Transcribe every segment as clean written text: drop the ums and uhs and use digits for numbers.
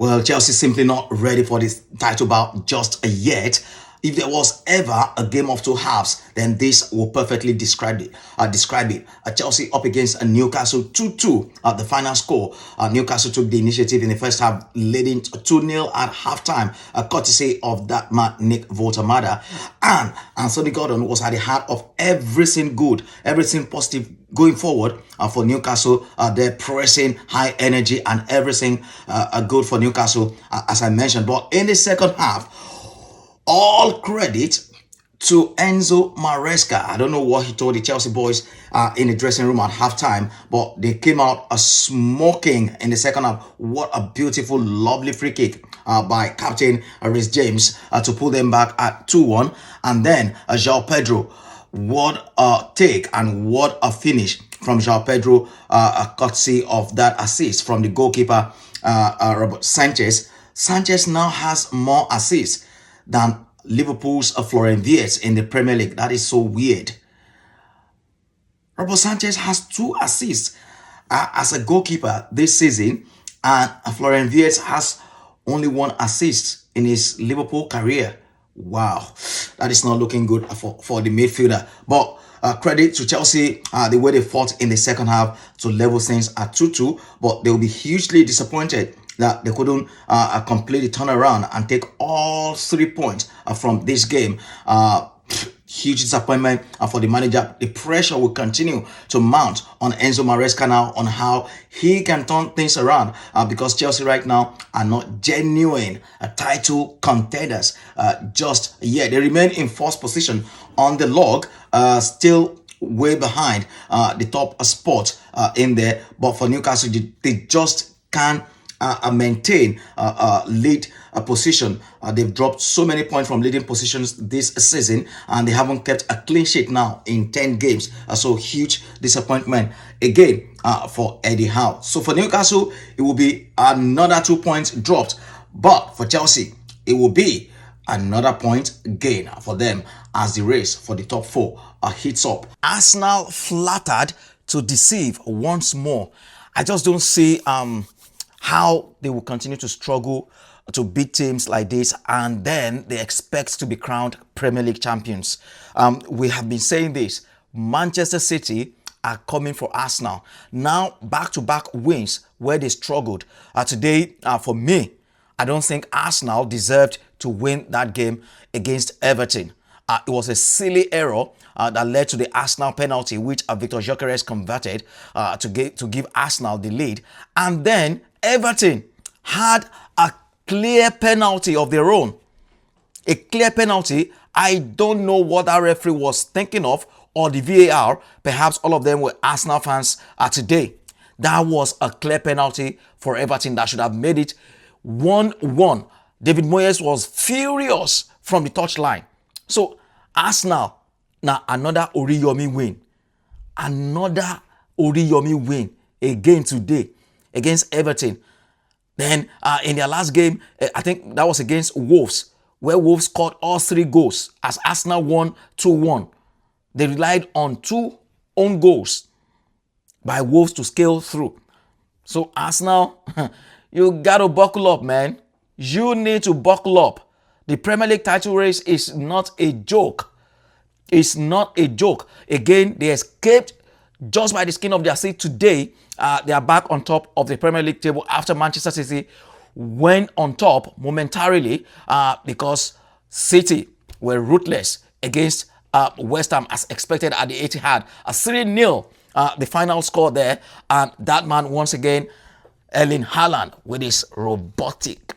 Well, Chelsea simply not ready for this title bout just yet. If there was ever a game of two halves, then this will perfectly describe it. Chelsea up against a Newcastle 2-2 at the final score. Newcastle took the initiative in the first half, leading 2-0 at halftime, courtesy of that man Nick Voltamada. And Anthony Gordon was at the heart of everything good, everything positive going forward for Newcastle. They're pressing, high energy, and everything good for Newcastle, as I mentioned. But in the second half, all credit to Enzo Maresca. I don't know what he told the Chelsea boys in the dressing room at halftime, but they came out smoking in the second half. What a beautiful, lovely free kick by captain Reece James to pull them back at 2-1. And then João Pedro. What a take and what a finish from João Pedro, courtesy of that assist from the goalkeeper, Robert Sanchez. Sanchez now has more assists than Liverpool's Florian Wirtz in the Premier League. That is so weird. Robert Sanchez has 2 assists as a goalkeeper this season, and Florian Wirtz has only 1 assist in his Liverpool career. Wow, that is not looking good for the midfielder. But credit to Chelsea, the way they fought in the second half to level things at 2-2, but they'll be hugely disappointed that they couldn't complete the turnaround and take all 3 points from this game. Huge disappointment for the manager. The pressure will continue to mount on Enzo Maresca now on how he can turn things around, because Chelsea right now are not genuine title contenders just yet. They remain in first position on the log, still way behind the top spot in there. But for Newcastle, they just can't maintain lead position. They've dropped so many points from leading positions this season, and they haven't kept a clean sheet now in 10 games. So huge disappointment again for Eddie Howe. So for Newcastle, it will be another 2 points dropped. But for Chelsea, it will be another point gain for them as the race for the top 4 heats up. Arsenal flattered to deceive once more. I just don't see how they will continue to struggle to beat teams like this, and then they expect to be crowned Premier League champions. We have been saying this. Manchester City are coming for Arsenal. Now, back-to-back wins where they struggled. Today, for me, I don't think Arsenal deserved to win that game against Everton. It was a silly error that led to the Arsenal penalty, which Victor Gyökeres converted to give Arsenal the lead. And then Everton had a clear penalty of their own. A clear penalty. I don't know what that referee was thinking of, or the VAR. Perhaps all of them were Arsenal fans today. That was a clear penalty for Everton that should have made it 1-1. David Moyes was furious from the touchline. So Arsenal, now another Oriyomi win. Another Oriyomi win again today against Everton. Then in their last game, I think that was against Wolves, where Wolves scored all 3 goals as Arsenal won 2-1. They relied on 2 own goals by Wolves to scale through. So Arsenal, you got to buckle up, man. You need to buckle up. The Premier League title race is not a joke. It's not a joke. Again, they escaped just by the skin of their teeth today. They are back on top of the Premier League table after Manchester City went on top momentarily because City were ruthless against West Ham as expected at the Etihad. A 3-0 the final score there. And that man once again, Erling Haaland, with his robotic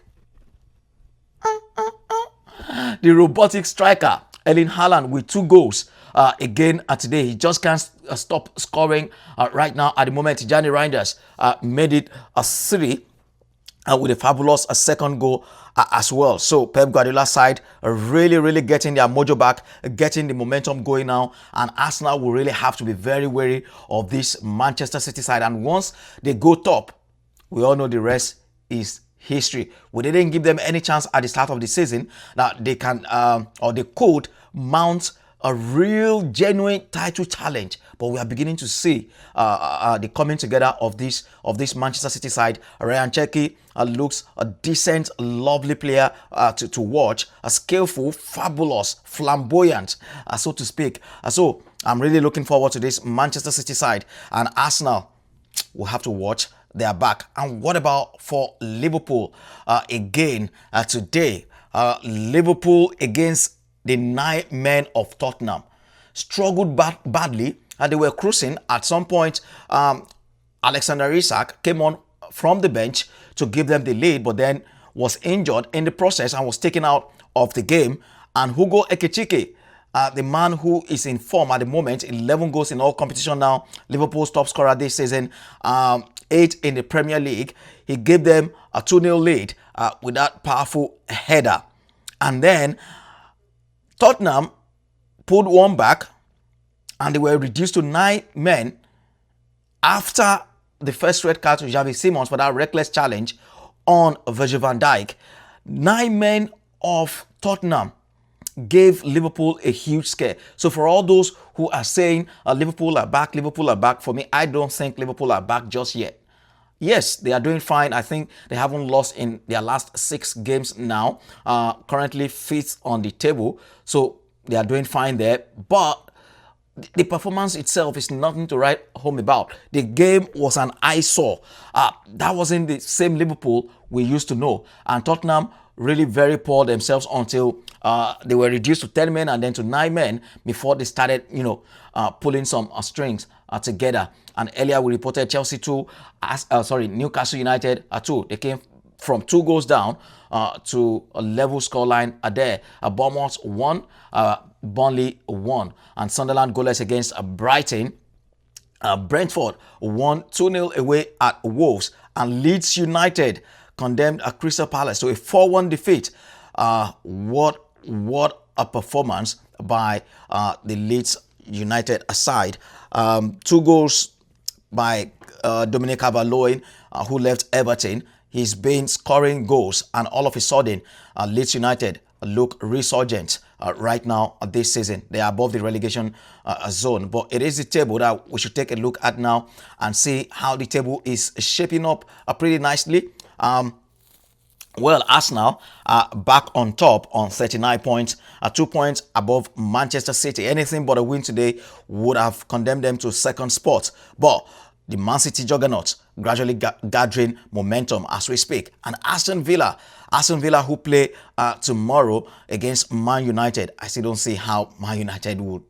the robotic striker, Erling Haaland, with 2 goals again today. He just can't stop scoring right now at the moment. Tijani Reinders made it a 3 with a fabulous second goal as well. So Pep Guardiola's side really getting their mojo back, getting the momentum going now, and Arsenal will really have to be very wary of this Manchester City side. And once they go top, we all know the rest is history. We didn't give them any chance at the start of the season that they can or they could mount a real genuine title challenge, but we are beginning to see the coming together of this Manchester City side. Ryan Cherki looks a decent, lovely player to watch, a skillful, fabulous, flamboyant, so to speak. So I'm really looking forward to this Manchester City side. And Arsenal, we'll have to watch. They are back. And what about for Liverpool again today? Liverpool against the 9 men of Tottenham. Struggled badly, and they were cruising. At some point, Alexander Isak came on from the bench to give them the lead, but then was injured in the process and was taken out of the game. And Hugo Ekitike, the man who is in form at the moment, 11 goals in all competition now, Liverpool's top scorer this season, 8 in the Premier League. He gave them a 2-0 lead with that powerful header. And then Tottenham pulled one back and they were reduced to 9 men after the first red card to Xavi Simons for that reckless challenge on Virgil van Dijk. 9 men of Tottenham gave Liverpool a huge scare. So for all those who are saying Liverpool are back, for me, I don't think Liverpool are back just yet. Yes, they are doing fine. I think they haven't lost in their last 6 games now. Currently 5th on the table. So they are doing fine there. But the performance itself is nothing to write home about. The game was an eyesore. That wasn't the same Liverpool we used to know. And Tottenham really very poor themselves until they were reduced to 10 men and then to 9 men before they started, pulling some strings together. And earlier we reported Chelsea 2, Newcastle United 2. They came from 2 goals down to a level scoreline there. Bournemouth 1, Burnley 1. And Sunderland goalless against Brighton. Brentford won 2-0 away at Wolves. And Leeds United condemned Crystal Palace to a 4-1 defeat. What a performance by the Leeds United side. 2 goals by Dominic Calvert-Lewin, who left Everton. He's been scoring goals, and all of a sudden, Leeds United look resurgent right now this season. They are above the relegation zone, but it is the table that we should take a look at now and see how the table is shaping up pretty nicely. Well, Arsenal are back on top on 39 points, 2 points above Manchester City. Anything but a win today would have condemned them to 2nd spot. But the Man City juggernaut gradually gathering momentum as we speak. And Aston Villa who play tomorrow against Man United. I still don't see how Man United would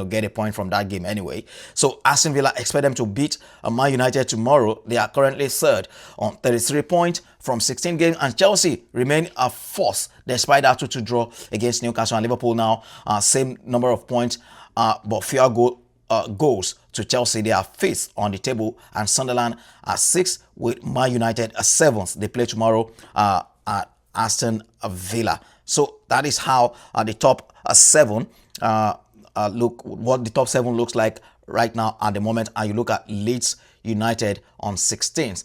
get a point from that game anyway. So Aston Villa expect them to beat Man United tomorrow. They are currently 3rd on 33 points from 16 games, and Chelsea remain 4th despite that 2-2 draw against Newcastle and Liverpool now. Same number of points, but fewer goals to Chelsea. They are 5th on the table, and Sunderland are 6th with Man United 7th. They play tomorrow at Aston Villa. So that is how the top 7 look, what the top 7 looks like right now at the moment. And you look at Leeds United on 16th,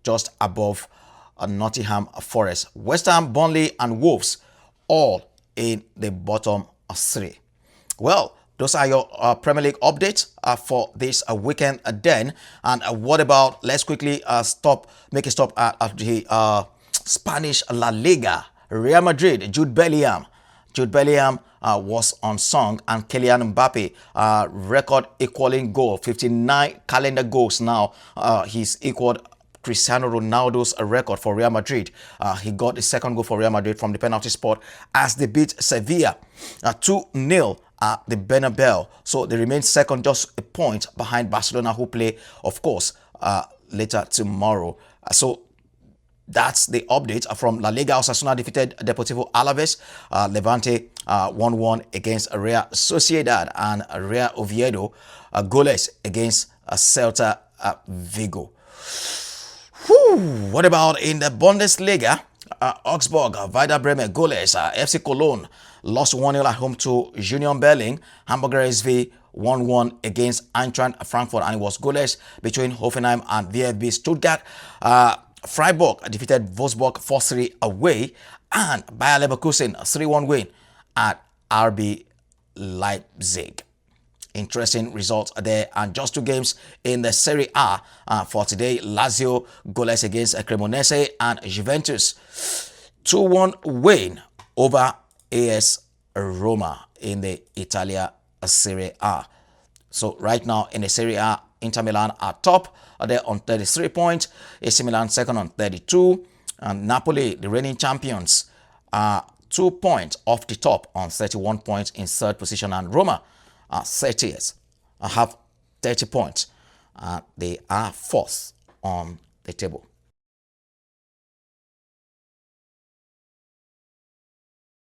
just above Nottingham Forest. West Ham, Burnley and Wolves all in the bottom 3. Well, those are your Premier League updates for this weekend then. And what about, let's quickly make a stop at the Spanish La Liga. Real Madrid, Jude Bellingham was unsung, and Kylian Mbappe record equaling goal, 59 calendar goals now. He's equaled Cristiano Ronaldo's record for Real Madrid. He got the 2nd goal for Real Madrid from the penalty spot as they beat Sevilla 2-0 at the Bernabeu. So they remain 2nd, just a point behind Barcelona, who play, of course, later tomorrow. So that's the update from La Liga. Osasuna defeated Deportivo Alaves. Levante 1-1 against Real Sociedad, and Real Oviedo goalless against Celta Vigo. What about in the Bundesliga? Augsburg, Werder Bremen goalless. FC Cologne lost 1-0 at home to Union Berlin. Hamburger SV 1-1 against Eintracht Frankfurt, and it was goalless between Hoffenheim and VfB Stuttgart. Freiburg defeated Wolfsburg 4-3 away, and Bayer Leverkusen 3-1 win at RB Leipzig. Interesting results there. And just 2 games in the Serie A for today. Lazio goalless against Cremonese, and Juventus 2-1 win over AS Roma in the Italia Serie A. So right now in the Serie A, Inter Milan are top. They're on 33 points. AC Milan second on 32. And Napoli, the reigning champions, are 2 points off the top on 31 points in third position. And Roma are 30th, have 30 points. They are fourth on the table.